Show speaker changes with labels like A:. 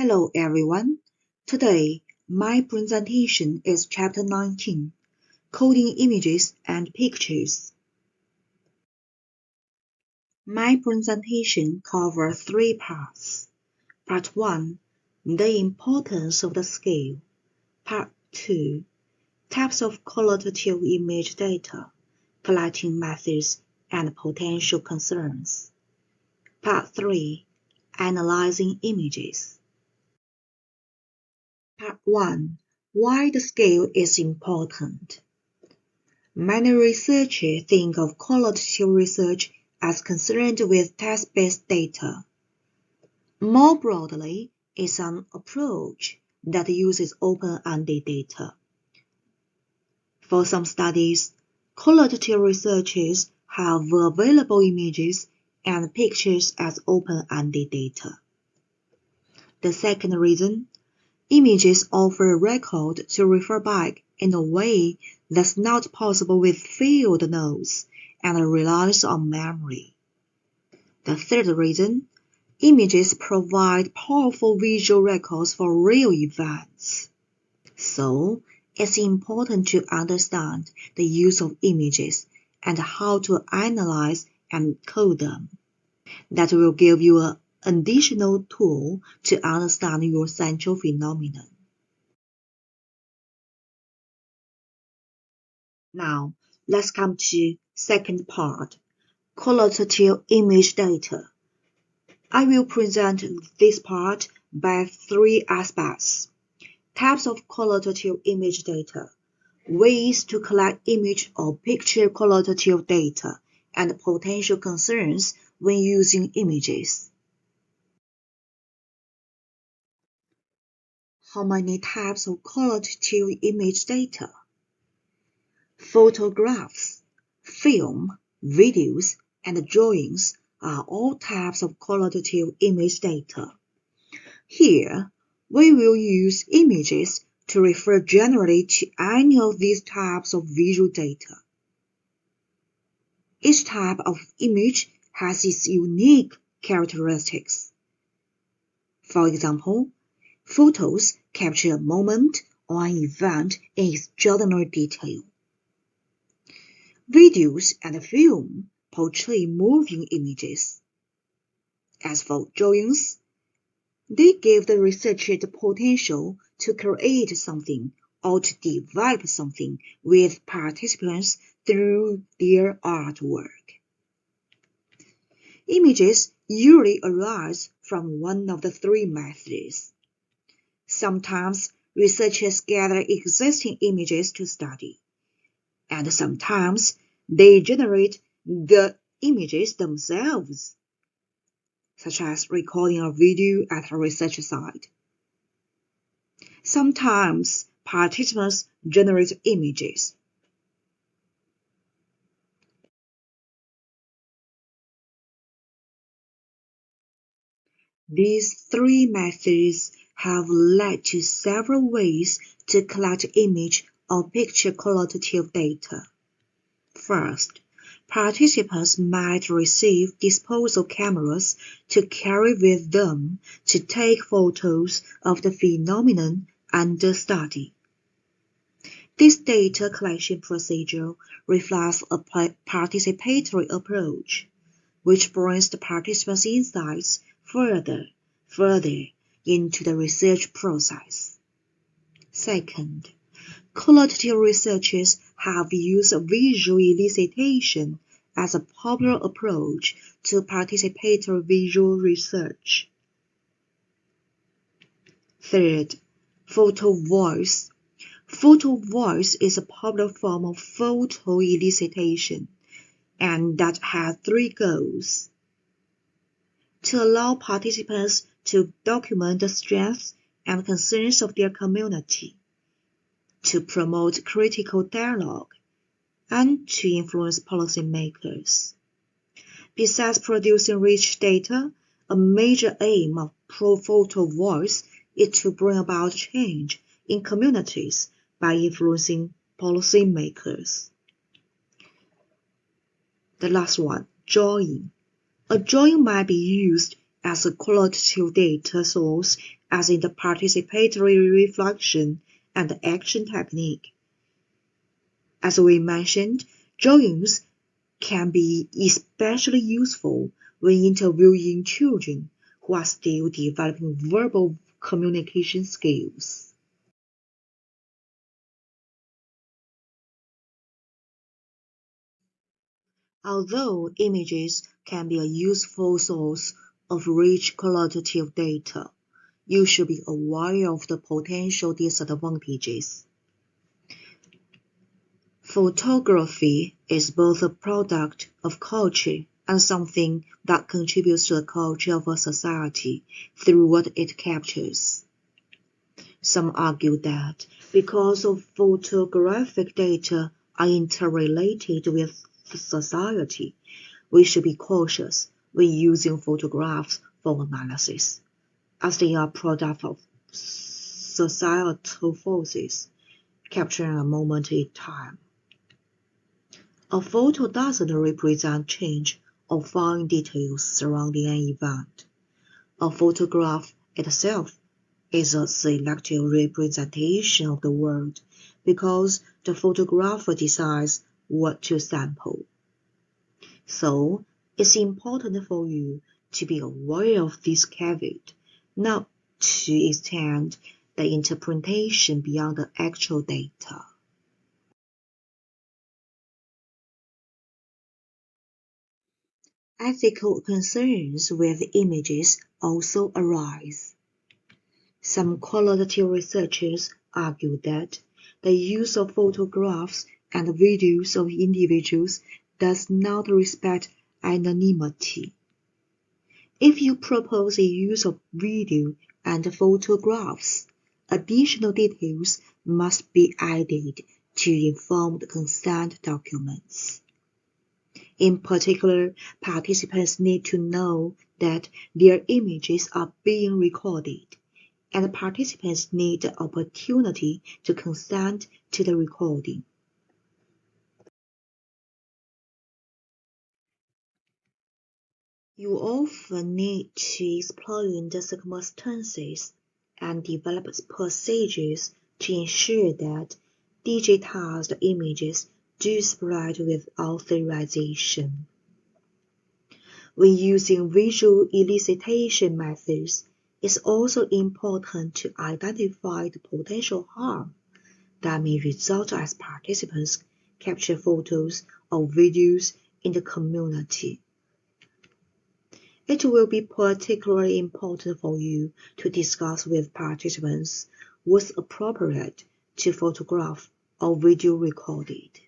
A: Hello everyone. Today, my presentation is Chapter 19, Coding Images and Pictures. My presentation covers three parts. Part 1, the importance of the scale. Part 2, types of qualitative image data, collecting methods and potential concerns. Part 3, analyzing images. Part 1. Why the scale is important. Many researchers think of qualitative research as concerned with text-based data. More broadly, it's an approach that uses open-ended data. For some studies, qualitative researchers have available images and pictures as open-ended data. The second reason, images offer a record to refer back in a way that's not possible with field notes and relies on memory. The third reason, images provide powerful visual records for real events. So, it's important to understand the use of images and how to analyze and code them. That will give you an additional tool to understand your central phenomenon. Now, let's come to second part, qualitative image data. I will present this part by three aspects. Types of qualitative image data, ways to collect image or picture qualitative data, and potential concerns when using images. How many types of qualitative image data? Photographs, film, videos, and drawings are all types of qualitative image data. Here, we will use images to refer generally to any of these types of visual data. Each type of image has its unique characteristics. For example, photos capture a moment or an event in extraordinary detail. Videos and film portray moving images. As for drawings, they give the researcher the potential to create something or to develop something with participants through their artwork. Images usually arise from one of the three methods. Sometimes researchers gather existing images to study, and sometimes they generate the images themselves, such as recording a video at a research site. Sometimes participants generate images. These three methods have led to several ways to collect image or picture qualitative data. First, participants might receive disposable cameras to carry with them to take photos of the phenomenon under study. This data collection procedure reflects a participatory approach, which brings the participants' insights further into the research process. Second, qualitative researchers have used visual elicitation as a popular approach to participatory visual research. Third, photo voice. Photo voice is a popular form of photo elicitation, and that has three goals: to allow participants to document the strengths and concerns of their community, to promote critical dialogue, and to influence policymakers. Besides producing rich data, a major aim of photo voice is to bring about change in communities by influencing policymakers. The last one, drawing. A drawing might be used as a qualitative data source as in the participatory reflection and action technique. As we mentioned, drawings can be especially useful when interviewing children who are still developing verbal communication skills. Although images can be a useful source of rich qualitative data, you should be aware of the potential disadvantages. Photography is both a product of culture and something that contributes to the culture of a society through what it captures. Some argue that because of photographic data are interrelated with society, we should be cautious when using photographs for analysis, as they are product of societal forces, capturing a moment in time. A photo doesn't represent change or fine details surrounding an event. A photograph itself is a selective representation of the world because the photographer decides what to sample. So, it's important for you to be aware of this caveat, not to extend the interpretation beyond the actual data. Ethical concerns with images also arise. Some qualitative researchers argue that the use of photographs and videos of individuals does not respect anonymity. If you propose a use of video and photographs, additional details must be added to informed consent documents. In particular, participants need to know that their images are being recorded, and participants need the opportunity to consent to the recording. You often need to explain the circumstances and develop procedures to ensure that digitized images do spread with authorization. When using visual elicitation methods, it's also important to identify the potential harm that may result as participants capture photos or videos in the community. It will be particularly important for you to discuss with participants what's appropriate to photograph or video recorded.